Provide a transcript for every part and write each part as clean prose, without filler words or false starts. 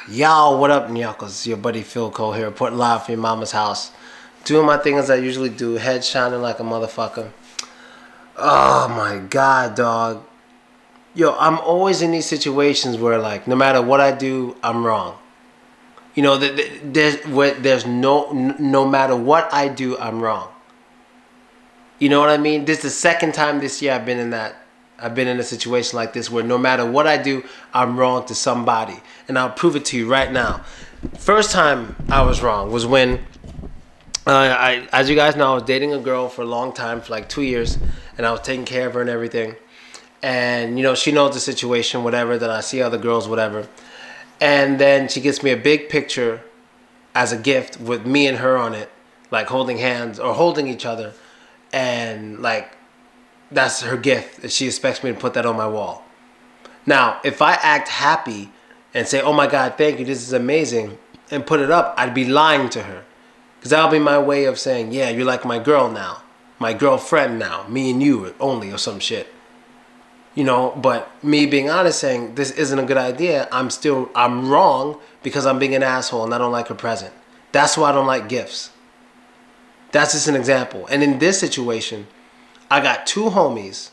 Yo, what up, Nyakos? Your buddy Philko here, reporting live from your mama's house. Doing my thing as I usually do, head shining like a motherfucker. Oh my god, dog. Yo, I'm always in these situations where, like, no matter what I do, I'm wrong. You know, there's no matter what I do, I'm wrong. You know what I mean? This is the second time this year I've been in a situation like this where no matter what I do, I'm wrong to somebody. And I'll prove it to you right now. First time I was wrong was when, as you guys know, I was dating a girl for a long time, for like 2 years, and I was taking care of her and everything. And, you know, she knows the situation, whatever, that I see other girls, whatever. And then she gets me a big picture as a gift with me and her on it, like holding hands or holding each other. And, like, that's her gift. She expects me to put that on my wall. Now, if I act happy and say, oh my God, thank you, this is amazing, and put it up, I'd be lying to her. Because that'll be my way of saying, yeah, you're like my girl now. My girlfriend now. Me and you only, or some shit. You know, but me being honest, saying this isn't a good idea, I'm wrong because I'm being an asshole and I don't like her present. That's why I don't like gifts. That's just an example. And in this situation, I got two homies.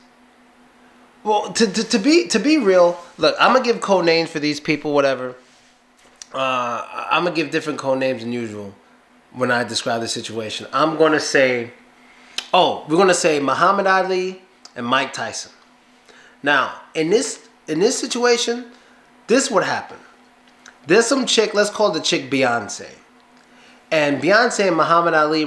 Well, to be real, look, I'm gonna give code names for these people, whatever. I'm gonna give different code names than usual when I describe the situation. I'm gonna say, we're gonna say Muhammad Ali and Mike Tyson. Now, in this situation, this would happen. There's some chick, let's call the chick Beyonce. And Beyonce and Muhammad Ali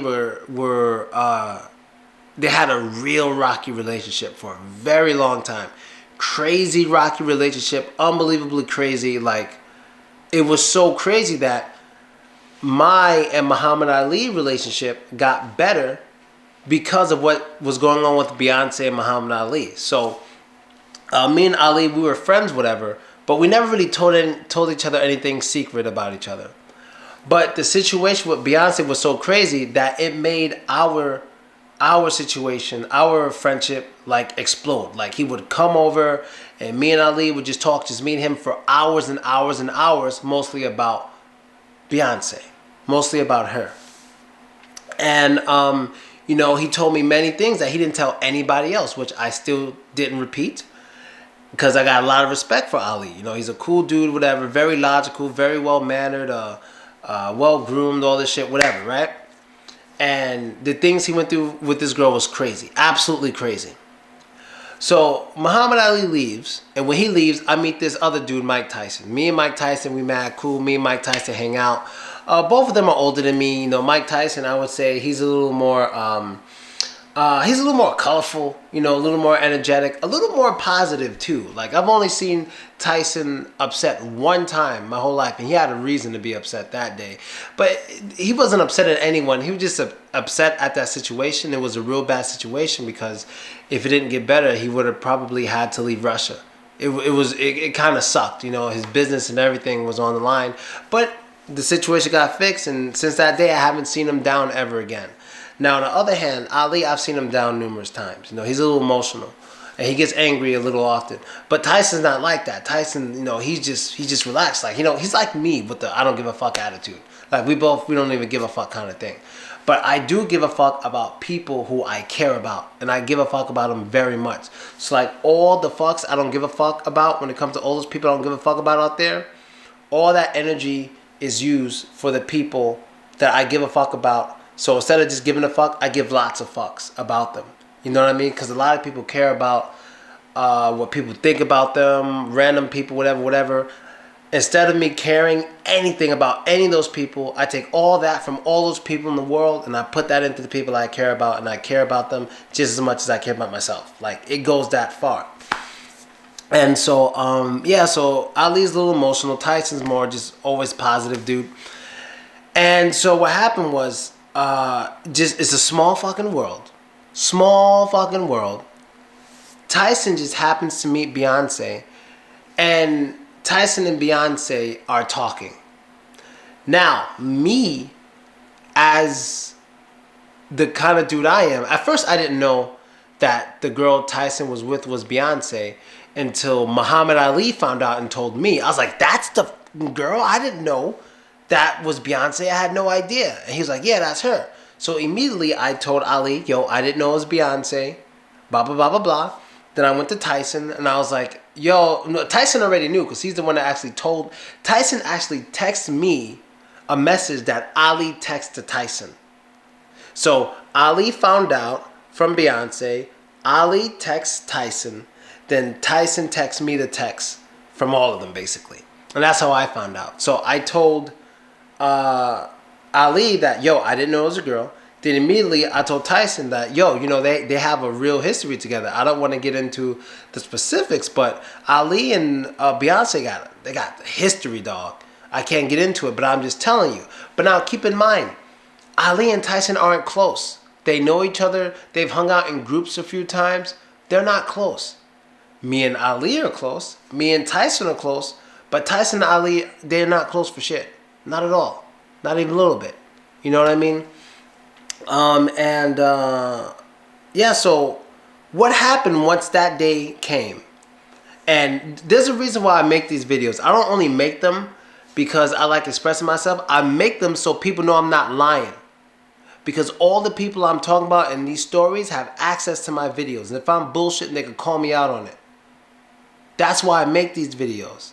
they had a real rocky relationship for a very long time. Crazy rocky relationship, unbelievably crazy. Like, it was so crazy that my and Muhammad Ali relationship got better because of what was going on with Beyonce and Muhammad Ali. So, me and Ali, we were friends, whatever, but we never really told each other anything secret about each other. But the situation with Beyonce was so crazy that it made our situation, our friendship, like, explode. Like, he would come over and me and Ali would just talk, just me and him, for hours and hours and hours, mostly about Beyonce, mostly about her. And, you know, he told me many things that he didn't tell anybody else, which I still didn't repeat. Because I got a lot of respect for Ali. You know, he's a cool dude, whatever, very logical, very well-mannered, well-groomed, all this shit, whatever, right? And the things he went through with this girl was crazy. Absolutely crazy. So Muhammad Ali leaves, and when he leaves, I meet this other dude, Mike Tyson. Me and Mike Tyson, we mad cool. Me and Mike Tyson hang out. Both of them are older than me. You know, Mike Tyson, I would say he's a little more colorful, you know, a little more energetic, a little more positive too. Like, I've only seen Tyson upset one time my whole life, and he had a reason to be upset that day. But he wasn't upset at anyone. He was just upset at that situation. It was a real bad situation because if it didn't get better, he would have probably had to leave Russia. It kind of sucked, you know, his business and everything was on the line. But the situation got fixed, and since that day, I haven't seen him down ever again. Now, on the other hand, Ali, I've seen him down numerous times. You know, he's a little emotional, and he gets angry a little often. But Tyson's not like that. Tyson, you know, he's just relaxed. Like, you know, he's like me with the I don't give a fuck attitude. Like, we don't even give a fuck kind of thing. But I do give a fuck about people who I care about, and I give a fuck about them very much. So, like, all the fucks I don't give a fuck about when it comes to all those people I don't give a fuck about out there, all that energy is used for the people that I give a fuck about. So instead of just giving a fuck, I give lots of fucks about them. You know what I mean? Because a lot of people care about what people think about them, random people, whatever. Instead of me caring anything about any of those people, I take all that from all those people in the world and I put that into the people I care about, and I care about them just as much as I care about myself. Like, it goes that far. And so, so Ali's a little emotional. Tyson's more just always positive dude. And so what happened was, it's a small fucking world. Small fucking world. Tyson just happens to meet Beyonce, and Tyson and Beyonce are talking. Now, me, as the kind of dude I am, at first I didn't know that the girl Tyson was with was Beyonce. until Muhammad Ali found out and told me. I was like, that's the girl? I didn't know that was Beyonce. I had no idea. And he was like, yeah, that's her. So immediately I told Ali, yo, I didn't know it was Beyonce. Blah, blah, blah, blah, blah. Then I went to Tyson and I was like, yo, no, Tyson already knew because he's the one that actually told. Tyson actually texted me a message that Ali texted to Tyson. So Ali found out from Beyonce. Ali texts Tyson. Then Tyson texts me the text from all of them, basically. And that's how I found out. So I told Ali that, yo, I didn't know it was a girl. Then immediately I told Tyson that, yo, you know, they have a real history together. I don't want to get into the specifics, but Ali and Beyonce got history, dog. I can't get into it, but I'm just telling you. But now keep in mind, Ali and Tyson aren't close. They know each other. They've hung out in groups a few times. They're not close. Me and Ali are close. Me and Tyson are close. But Tyson and Ali, they're not close for shit. Not at all. Not even a little bit. You know what I mean? Yeah, so what happened once that day came? And there's a reason why I make these videos. I don't only make them because I like expressing myself. I make them so people know I'm not lying. Because all the people I'm talking about in these stories have access to my videos. And if I'm bullshitting, they can call me out on it. That's why I make these videos.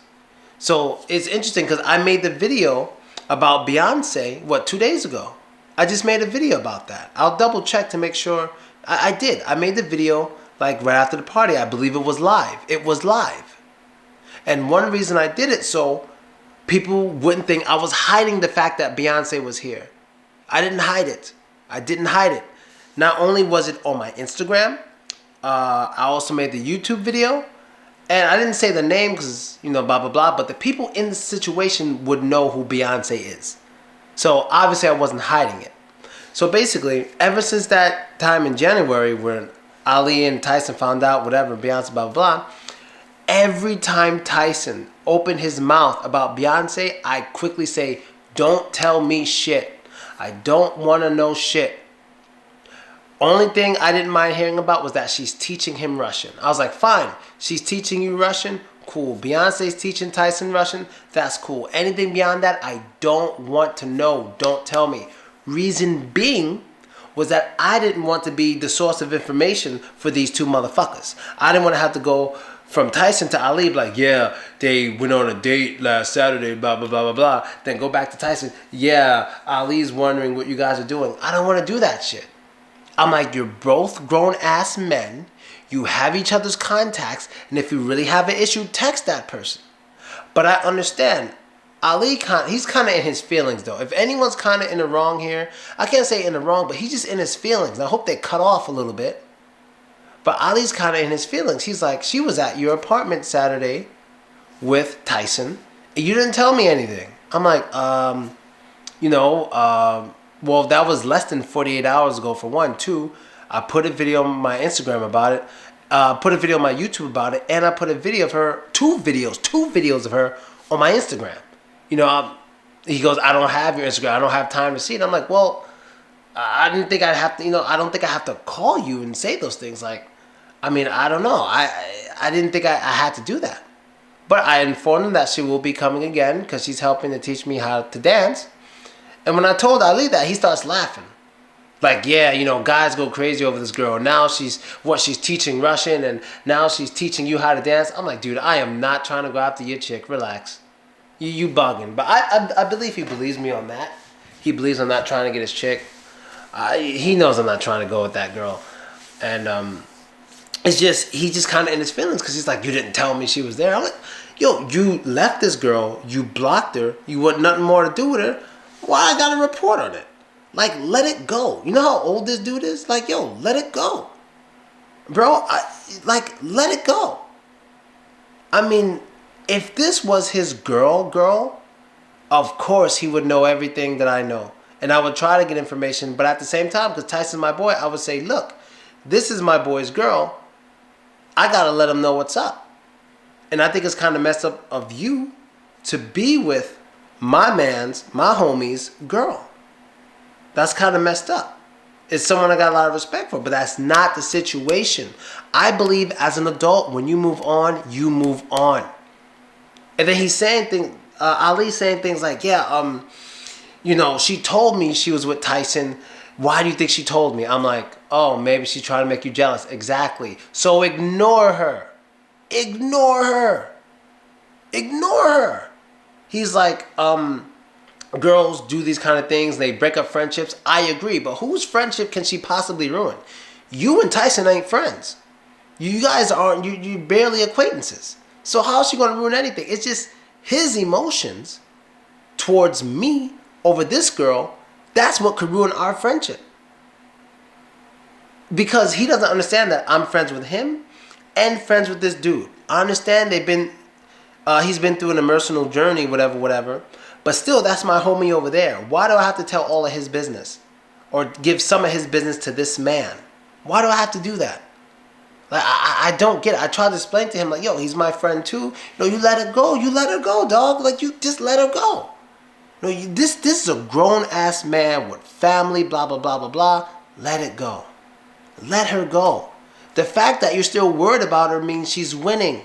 So it's interesting because I made the video about Beyonce, 2 days ago? I just made a video about that. I'll double check to make sure. I did. I made the video like right after the party. I believe it was live. It was live. And one reason I did it so people wouldn't think I was hiding the fact that Beyonce was here. I didn't hide it. I didn't hide it. Not only was it on my Instagram, I also made the YouTube video. And I didn't say the name because, you know, blah, blah, blah. But the people in the situation would know who Beyonce is. So obviously I wasn't hiding it. So basically, ever since that time in January when Ali and Tyson found out whatever, Beyonce, blah, blah, blah. Every time Tyson opened his mouth about Beyonce, I quickly say, don't tell me shit. I don't want to know shit. Only thing I didn't mind hearing about was that she's teaching him Russian. I was like, fine, she's teaching you Russian? Cool. Beyonce's teaching Tyson Russian? That's cool. Anything beyond that, I don't want to know. Don't tell me. Reason being was that I didn't want to be the source of information for these two motherfuckers. I didn't want to have to go from Tyson to Ali, like, yeah, they went on a date last Saturday, blah, blah, blah, blah, blah. Then go back to Tyson. Yeah, Ali's wondering what you guys are doing. I don't want to do that shit. I'm like, you're both grown-ass men. You have each other's contacts. And if you really have an issue, text that person. But I understand. Ali, he's kind of in his feelings, though. If anyone's kind of in the wrong here, I can't say in the wrong, but he's just in his feelings. I hope they cut off a little bit. But Ali's kind of in his feelings. He's like, she was at your apartment Saturday with Tyson. And you didn't tell me anything. I'm like, well, that was less than 48 hours ago for one. Two, I put a video on my Instagram about it. Put a video on my YouTube about it. And I put a video of her, two videos of her on my Instagram. You know, he goes, I don't have your Instagram. I don't have time to see it. I'm like, well, I didn't think I'd have to, I don't think I have to call you and say those things. Like, I mean, I don't know. I didn't think I had to do that. But I informed him that she will be coming again because she's helping to teach me how to dance. And when I told Ali that, he starts laughing. Like, yeah, guys go crazy over this girl. Now she's teaching Russian and now she's teaching you how to dance. I'm like, dude, I am not trying to go after your chick. Relax. You bugging. But I believe he believes me on that. He believes I'm not trying to get his chick. He knows I'm not trying to go with that girl. And it's just, he's just kind of in his feelings because he's like, you didn't tell me she was there. I'm like, yo, you left this girl. You blocked her. You want nothing more to do with her. Why I got to report on it? Like, let it go. You know how old this dude is? Like, yo, let it go. Bro, let it go. I mean, if this was his girl, of course he would know everything that I know. And I would try to get information. But at the same time, because Tyson's my boy, I would say, look, this is my boy's girl. I got to let him know what's up. And I think it's kind of messed up of you to be with my homie's girl. That's kind of messed up. is someone I got a lot of respect for, but that's not the situation. I believe as an adult, when you move on, you move on. And then he's saying things, Ali's saying things like, yeah, you know, she told me she was with Tyson. Why do you think she told me? I'm like, oh, maybe she's trying to make you jealous. Exactly. So ignore her. Ignore her. Ignore her. He's like, girls do these kind of things. They break up friendships. I agree. But whose friendship can she possibly ruin? You and Tyson ain't friends. You guys aren't, you barely acquaintances. So how is she going to ruin anything? It's just his emotions towards me over this girl. That's what could ruin our friendship. Because he doesn't understand that I'm friends with him and friends with this dude. I understand he's been through an emotional journey, whatever. But still, that's my homie over there. Why do I have to tell all of his business? Or give some of his business to this man? Why do I have to do that? Like, I don't get it. I tried to explain to him, like, yo, he's my friend too. You let her go. You let her go, dog. Like, you just let her go. This is a grown-ass man with family, blah, blah, blah, blah, blah. Let it go. Let her go. The fact that you're still worried about her means she's winning.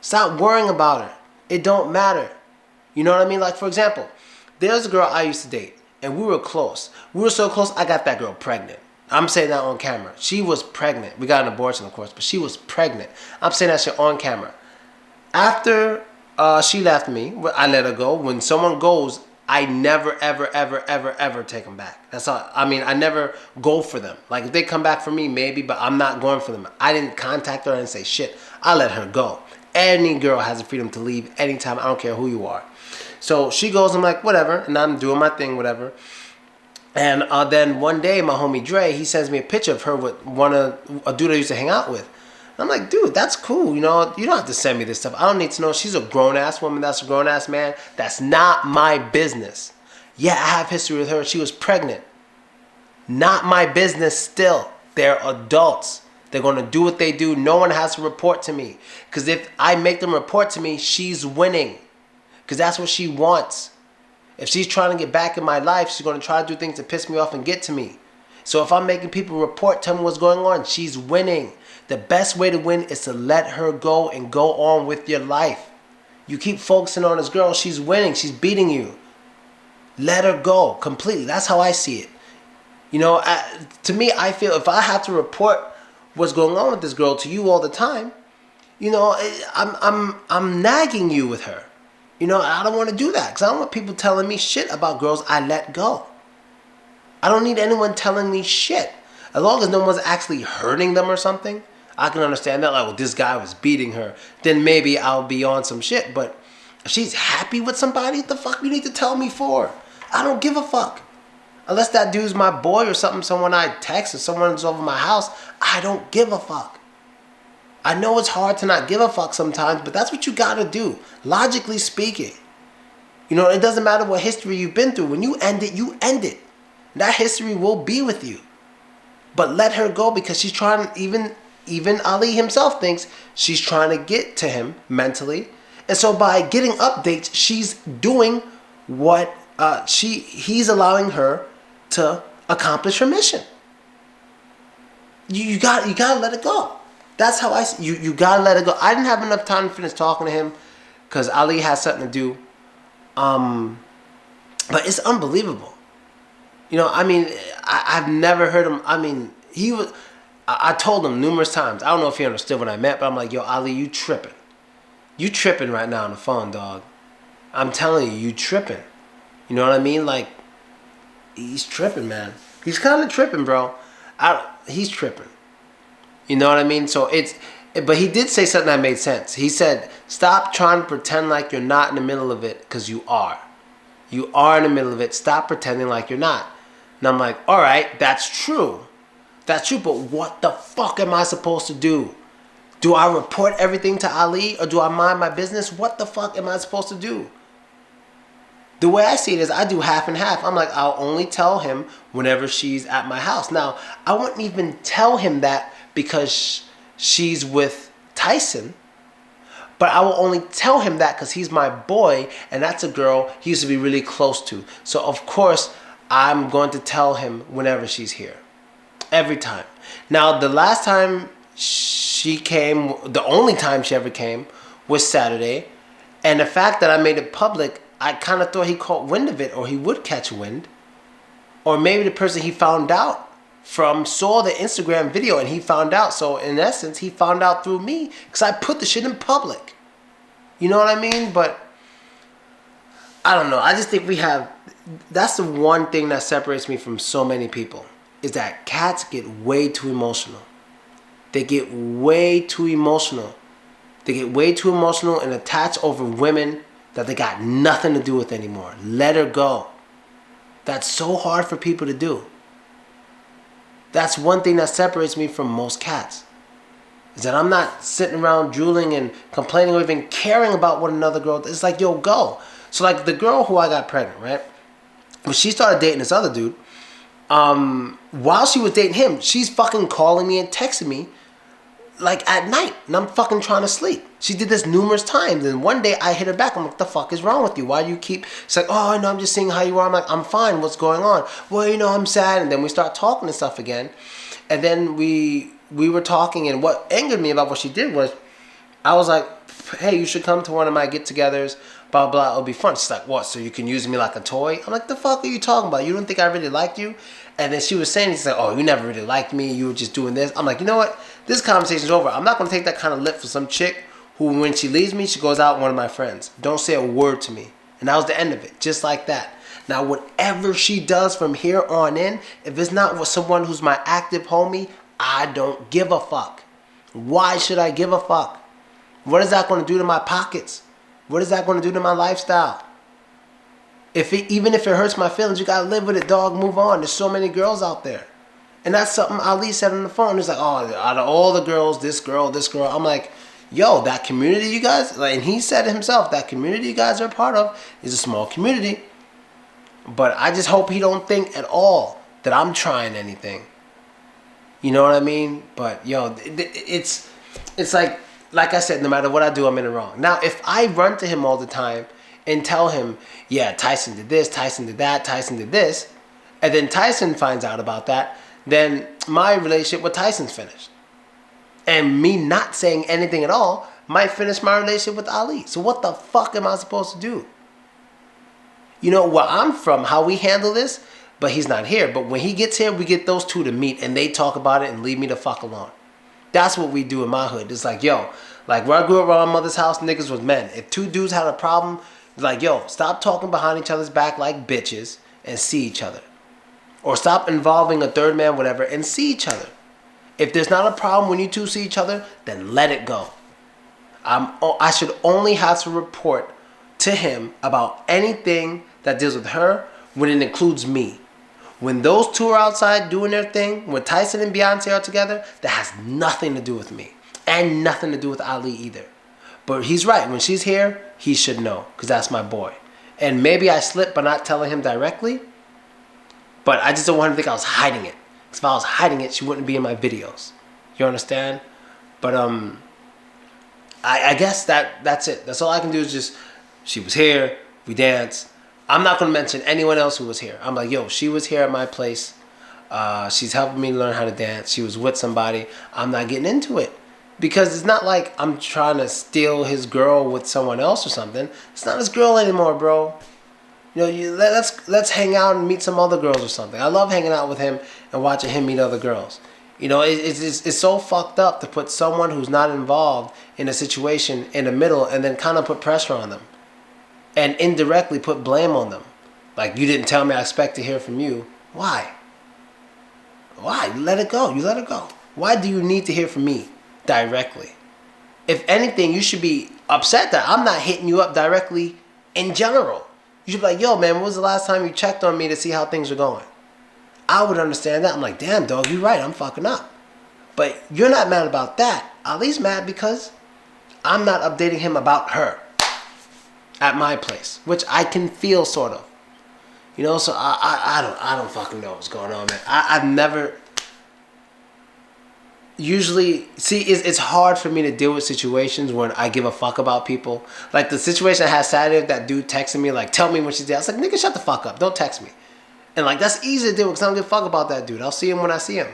Stop worrying about her. It don't matter. You know what I mean? Like, for example, there's a girl I used to date, and we were close. We were so close, I got that girl pregnant. I'm saying that on camera. She was pregnant. We got an abortion, of course, but she was pregnant. I'm saying that shit on camera. After she left me, I let her go. When someone goes, I never, ever take them back. That's all. I mean, I never go for them. Like, if they come back for me, maybe, but I'm not going for them. I didn't contact her and say shit. I let her go. Any girl has the freedom to leave anytime. I don't care who you are. So she goes, I'm like, whatever, and I'm doing my thing, whatever. And then one day, my homie Dre, he sends me a picture of her with a dude I used to hang out with. And I'm like, dude, that's cool. You know, you don't have to send me this stuff. I don't need to know. She's a grown-ass woman. That's a grown-ass man. That's not my business. Yeah, I have history with her. She was pregnant. Not my business still. They're adults. They're going to do what they do. No one has to report to me. Because if I make them report to me, she's winning. Because that's what she wants. If she's trying to get back in my life, she's going to try to do things to piss me off and get to me. So if I'm making people report, tell me what's going on, she's winning. The best way to win is to let her go and go on with your life. You keep focusing on this girl, she's winning, she's beating you. Let her go completely. That's how I see it. You know, to me, I feel if I have to report what's going on with this girl to you all the time, you know, I'm nagging you with her. You know, I don't want to do that because I don't want people telling me shit about girls I let go. I don't need anyone telling me shit. As long as no one's actually hurting them or something, I can understand that. Like, well, this guy was beating her. Then maybe I'll be on some shit. But if she's happy with somebody, what the fuck you need to tell me for? I don't give a fuck. Unless that dude's my boy or something, someone I text or someone's over my house, I don't give a fuck. I know it's hard to not give a fuck sometimes, but that's what you gotta do, logically speaking. You know, it doesn't matter what history you've been through. When you end it, you end it. That history will be with you. But let her go because she's trying, even Ali himself thinks she's trying to get to him mentally. And so by getting updates, she's doing what he's allowing her to accomplish her mission. You gotta let it go. That's how I see you gotta let it go. I didn't have enough time to finish talking to him because Ali has something to do. But it's unbelievable. You know, I mean, I've never heard him. I mean, I told him numerous times. I don't know if he understood what I meant, but I'm like, yo, Ali, you tripping. You tripping right now on the phone, dog. I'm telling you, you tripping. You know what I mean? Like, he's tripping, man. He's kind of tripping, bro. He's tripping. You know what I mean? So but he did say something that made sense. He said, stop trying to pretend like you're not in the middle of it, because you are. You are in the middle of it. Stop pretending like you're not. And I'm like, all right, that's true. That's true, but what the fuck am I supposed to do? Do I report everything to Ali or do I mind my business? What the fuck am I supposed to do? The way I see it is I do half and half. I'm like, I'll only tell him whenever she's at my house. Now, I wouldn't even tell him that because she's with Tyson. But I will only tell him that because he's my boy and that's a girl he used to be really close to. So, of course, I'm going to tell him whenever she's here. Every time. Now, the last time she came, the only time she ever came, was Saturday. And the fact that I made it public, I kind of thought he caught wind of it, or he would catch wind. Or maybe the person he found out from saw the Instagram video and he found out. So in essence, he found out through me because I put the shit in public. You know what I mean? But I don't know. I just think that's the one thing that separates me from so many people, is that cats get way too emotional. They get way too emotional. They get way too emotional and attach over women that they got nothing to do with anymore. Let her go. That's so hard for people to do. That's one thing that separates me from most cats, is that I'm not sitting around drooling and complaining or even caring about what another girl does. It's like, yo, go. So like the girl who I got pregnant, right? When she started dating this other dude, while she was dating him, she's fucking calling me and texting me like at night, and I'm fucking trying to sleep. She did this numerous times, and one day I hit her back. I'm like, the fuck is wrong with you? Why do you keep... It's like, oh, no, I'm just seeing how you are. I'm like, I'm fine. What's going on? Well, you know, I'm sad. And then we start talking and stuff again. And then we were talking, and what angered me about what she did was, I was like, hey, you should come to one of my get-togethers, blah, blah, it'll be fun. She's like, what, so you can use me like a toy? I'm like, the fuck are you talking about? You don't think I really liked you? And then she was saying, she's like, oh, you never really liked me. You were just doing this. I'm like, you know what? This conversation's over. I'm not going to take that kind of lip for some chick who, when she leaves me, she goes out with one of my friends. Don't say a word to me. And that was the end of it, just like that. Now, whatever she does from here on in, if it's not with someone who's my active homie, I don't give a fuck. Why should I give a fuck? What is that going to do to my pockets? What is that going to do to my lifestyle? Even if it hurts my feelings, you got to live with it, dog. Move on. There's so many girls out there. And that's something Ali said on the phone. He's like, oh, out of all the girls, this girl. I'm like, yo, that community you guys, like, and he said it himself, that community you guys are a part of is a small community. But I just hope he don't think at all that I'm trying anything. You know what I mean? But, yo, it's like I said, no matter what I do, I'm in the wrong. Now, if I run to him all the time and tell him, yeah, Tyson did this, Tyson did that, Tyson did this, and then Tyson finds out about that, then my relationship with Tyson's finished. And me not saying anything at all might finish my relationship with Ali. So what the fuck am I supposed to do? You know, where I'm from, how we handle this, but he's not here. But when he gets here, we get those two to meet and they talk about it and leave me the fuck alone. That's what we do in my hood. It's like, yo, like where I grew up around my mother's house, niggas was men. If two dudes had a problem, it's like, yo, stop talking behind each other's back like bitches and see each other. Or stop involving a third man, whatever, and see each other. If there's not a problem when you two see each other, then let it go. I should only have to report to him about anything that deals with her when it includes me. When those two are outside doing their thing, when Tyson and Beyonce are together, that has nothing to do with me. And nothing to do with Ali either. But he's right. When she's here, he should know. Because that's my boy. And maybe I slipped by not telling him directly. But I just don't want him to think I was hiding it. Because if I was hiding it, she wouldn't be in my videos. You understand? But I guess that's it. That's all I can do is just, she was here, we danced. I'm not going to mention anyone else who was here. I'm like, yo, she was here at my place. She's helping me learn how to dance. She was with somebody. I'm not getting into it. Because it's not like I'm trying to steal his girl with someone else or something. It's not his girl anymore, bro. You know, let's hang out and meet some other girls or something. I love hanging out with him and watching him meet other girls. You know, it's so fucked up to put someone who's not involved in a situation in the middle and then kind of put pressure on them. And indirectly put blame on them. Like, you didn't tell me, I expect to hear from you. Why? Why? You let it go. You let it go. Why do you need to hear from me directly? If anything, you should be upset that I'm not hitting you up directly in general. You should be like, yo, man, when was the last time you checked on me to see how things are going? I would understand that. I'm like, damn, dog, you're right. I'm fucking up. But you're not mad about that. Ali's mad because I'm not updating him about her at my place, which I can feel sort of. You know, so I don't fucking know what's going on, man. I've never... Usually, see, it's hard for me to deal with situations when I give a fuck about people. Like the situation I had Saturday, that dude texted me, like, tell me when she's there. I was like, nigga, shut the fuck up. Don't text me. And like, that's easy to deal with because I don't give a fuck about that dude. I'll see him when I see him.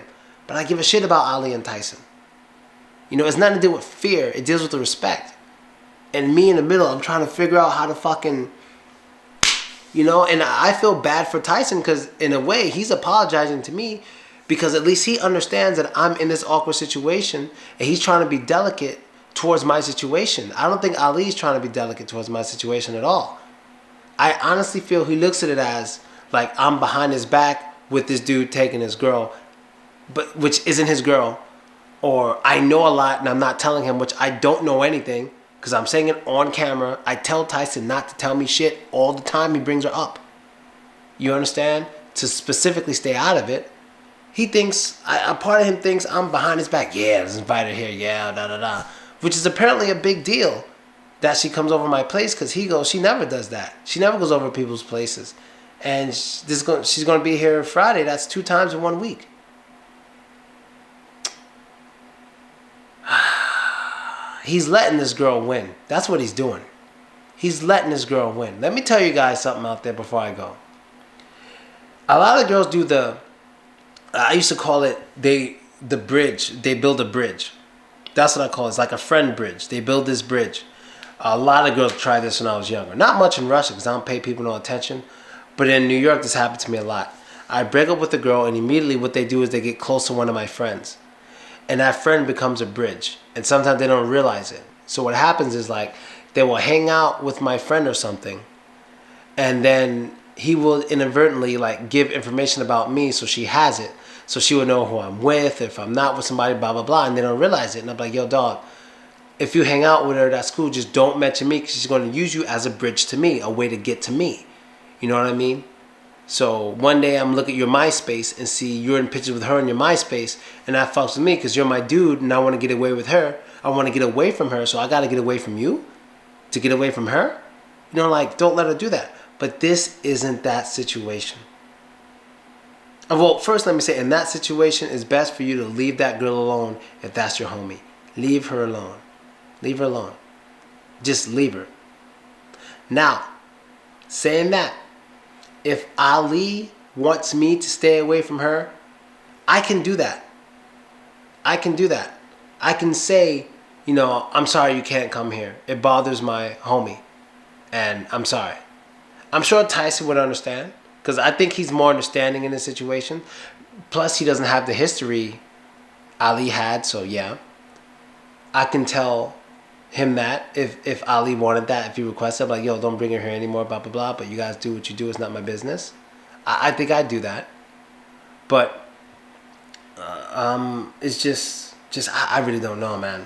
But I give a shit about Ali and Tyson. You know, it's nothing to do with fear. It deals with the respect. And me in the middle, I'm trying to figure out how to fucking, you know, and I feel bad for Tyson because in a way he's apologizing to me because at least he understands that I'm in this awkward situation and he's trying to be delicate towards my situation. I don't think Ali's trying to be delicate towards my situation at all. I honestly feel he looks at it as like I'm behind his back with this dude taking his girl, but which isn't his girl, or I know a lot and I'm not telling him, which I don't know anything because I'm saying it on camera. I tell Tyson not to tell me shit all the time. He brings her up. You understand? To specifically stay out of it. He thinks, a part of him thinks I'm behind his back. Yeah, let's invite her here. Yeah, da da da. Which is apparently a big deal that she comes over my place because he goes, she never does that. She never goes over people's places. And she's going to be here Friday. That's 2 times in 1 week. He's letting this girl win. That's what he's doing. He's letting this girl win. Let me tell you guys something out there before I go. A lot of girls do I used to call it, the bridge. They build a bridge. That's what I call it. It's like a friend bridge. They build this bridge. A lot of girls tried this when I was younger. Not much in Russia because I don't pay people no attention. But in New York, this happened to me a lot. I break up with a girl and immediately what they do is they get close to one of my friends. And that friend becomes a bridge. And sometimes they don't realize it. So what happens is like they will hang out with my friend or something. And then he will inadvertently like give information about me so she has it. So she will know who I'm with, if I'm not with somebody, blah, blah, blah. And they don't realize it. And I'm like, yo, dog, if you hang out with her, that's cool. Just don't mention me because she's going to use you as a bridge to me, a way to get to me. You know what I mean? So one day I'm looking at your MySpace and see you're in pictures with her in your MySpace. And that fucks with me because you're my dude and I want to get away with her. I want to get away from her. So I got to get away from you to get away from her. You know, like, don't let her do that. But this isn't that situation. Well, first let me say, in that situation, it's best for you to leave that girl alone if that's your homie. Leave her alone. Leave her alone. Just leave her. Now, saying that, if Ali wants me to stay away from her, I can do that. I can do that. I can say, you know, I'm sorry you can't come here. It bothers my homie. And I'm sorry. I'm sure Tyson would understand. Because I think he's more understanding in this situation. Plus, he doesn't have the history Ali had. So, yeah. I can tell him that if Ali wanted that. If he requested, like, yo, don't bring her here anymore, blah, blah, blah. But you guys do what you do. It's not my business. I think I'd do that. But it's just I really don't know, man.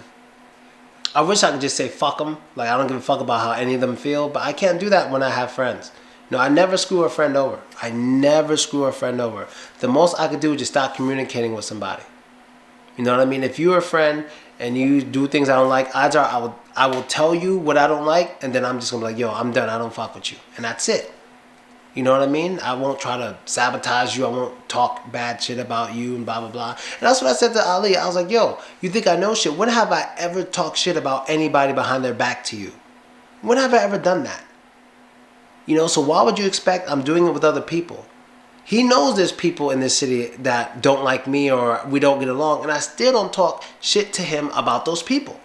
I wish I could just say fuck them. Like, I don't give a fuck about how any of them feel. But I can't do that when I have friends. No, I never screw a friend over. I never screw a friend over. The most I could do is just stop communicating with somebody. You know what I mean? If you're a friend and you do things I don't like, odds are I will tell you what I don't like, and then I'm just gonna be like, yo, I'm done. I don't fuck with you, and that's it. You know what I mean? I won't try to sabotage you. I won't talk bad shit about you and blah blah blah. And that's what I said to Ali. I was like, yo, you think I know shit? When have I ever talked shit about anybody behind their back to you? When have I ever done that? You know, so why would you expect I'm doing it with other people? He knows there's people in this city that don't like me or we don't get along, and I still don't talk shit to him about those people.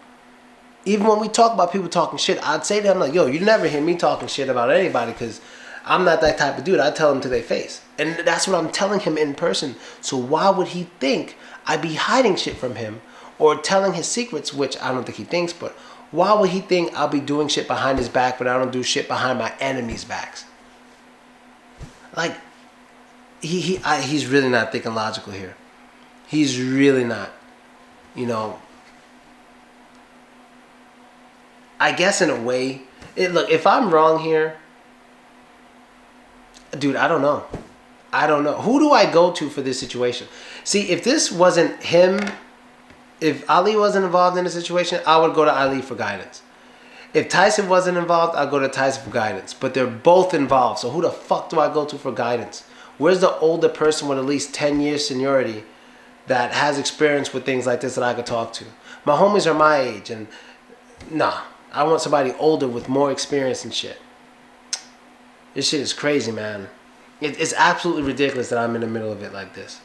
Even when we talk about people talking shit, I'd say to him, like, yo, you never hear me talking shit about anybody because I'm not that type of dude. I tell them to their face. And that's what I'm telling him in person. So why would he think I'd be hiding shit from him or telling his secrets, which I don't think he thinks, but why would he think I'll be doing shit behind his back, but I don't do shit behind my enemies' backs? Like, he's really not thinking logical here. He's really not. You know, I guess in a way, look, if I'm wrong here, dude, I don't know. I don't know. Who do I go to for this situation? See, if this wasn't him, if Ali wasn't involved in the situation, I would go to Ali for guidance. If Tyson wasn't involved, I'd go to Tyson for guidance. But they're both involved, so who the fuck do I go to for guidance? Where's the older person with at least 10 years seniority that has experience with things like this that I could talk to? My homies are my age, and nah, I want somebody older with more experience and shit. This shit is crazy, man. It's absolutely ridiculous that I'm in the middle of it like this.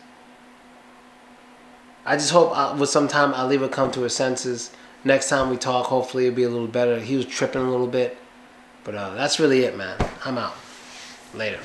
I just hope with some time Ali would come to her senses. Next time we talk, hopefully it'll be a little better. He was tripping a little bit. But that's really it, man. I'm out. Later.